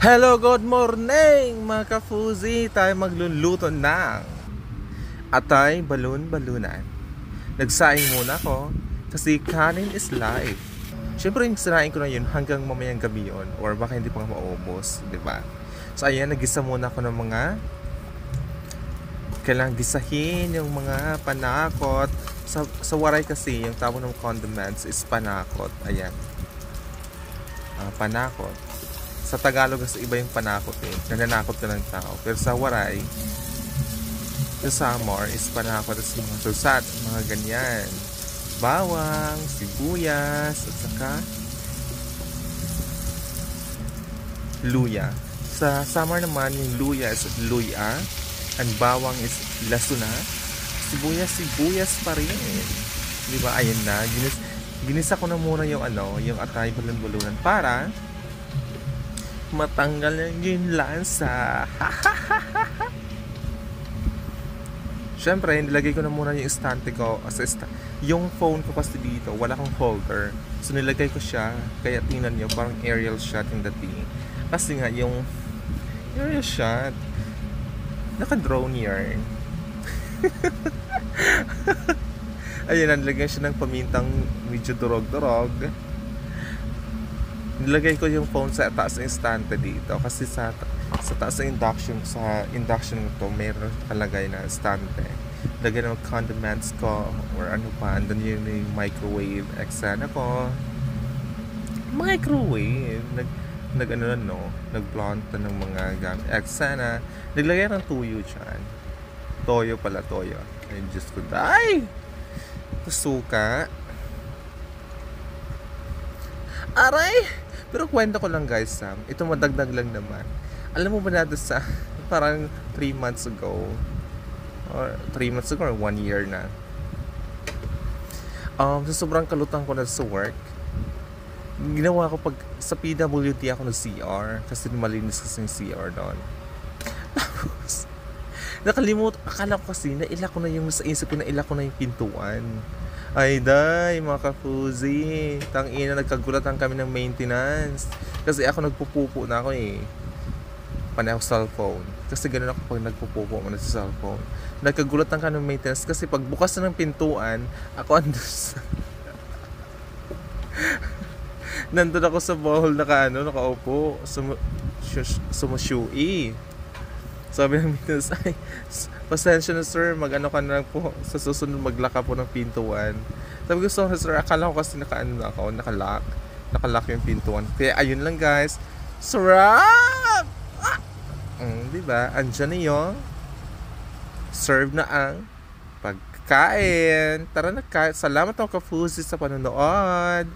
Hello, good morning mga ka-Fuzi! Tayo magluluto ng atay balon-balunan. Nagsaing muna ako kasi kanin is life. Siyempre yung sinain ko na yun hanggang mamayang gabi yun or baka hindi pa maubos, di ba? So ayan, nagisa muna ako ng mga kailangang gisahin yung mga panakot. Sa waray kasi yung tawag ng condiments is panakot. Ayan, panakot. Sa Tagalog kasi iba yung panakot eh. Nananakot ka ng tao. Pero sa waray, sa Samar is panakot at mga susat, mga ganyan. Bawang, sibuyas, at saka luya. Sa Samar naman, yung luya is luya. Ang bawang is lasuna. Sibuyas pa rin. Diba? Ayun na. Ginisa ko na muna yung yung atay balon-balunan para matanggal yung lansa. Siyempre, nilagay ko na muna yung estante ko. Yung phone ko kasi dito, wala kang holder. So, nilagay ko siya. Kaya tingnan nyo, parang aerial shot yung dating. Kasi nga, yung aerial shot, naka-drone yarn. Ayun, nilagay siya ng pamintang medyo durog-durog. Nilagay ko yung phone sa taas ng estante dito kasi sa taas ng induction to meron kalagay na estante. Lagay ng condiments ko or ano pa, andun yung microwave eksena ko. Microwave nag-blunt ng mga gamit eksena. Naglagay ng tuyo dyan. Toyo. Ay, Diyos ko, ay! Suka. Aray! Pero kwento ko lang guys, Sam. Ito madagdag lang naman. Alam mo ba natin sa parang 3 months ago or 1 year na. Sa sobrang kalutang ko na sa work, ginawa ko pag sa PWD ako ng CR kasi malinis kasi yung CR doon. Tapos akala ko kasi naila ko na yung sa isip ko, naila ko na yung pintuan. Ay day, mga ka-Fuzi, tangina, nagkagulatan kami ng maintenance kasi ako nagpupupo na ako eh, panay ako cellphone kasi ganun ako pag nagpupupo mo na sa cellphone. Nagkagulatan kami ng maintenance kasi pag bukas na ng pintuan, ako nandun ako sa bowl nakaupo sumushui. Sabi ng maintenance, ay, pasensya na sir, mag-ano ka na lang po, sa susunod maglaka po ng pintuan. Sabi ko, sorry sir, akala ko kasi nakalock yung pintuan. Kaya ayun lang guys, sarap! Diba? Andyan na yun. Serve na ang pagkain. Tara na kain. Salamat mga ka-Fuzi sa panonood.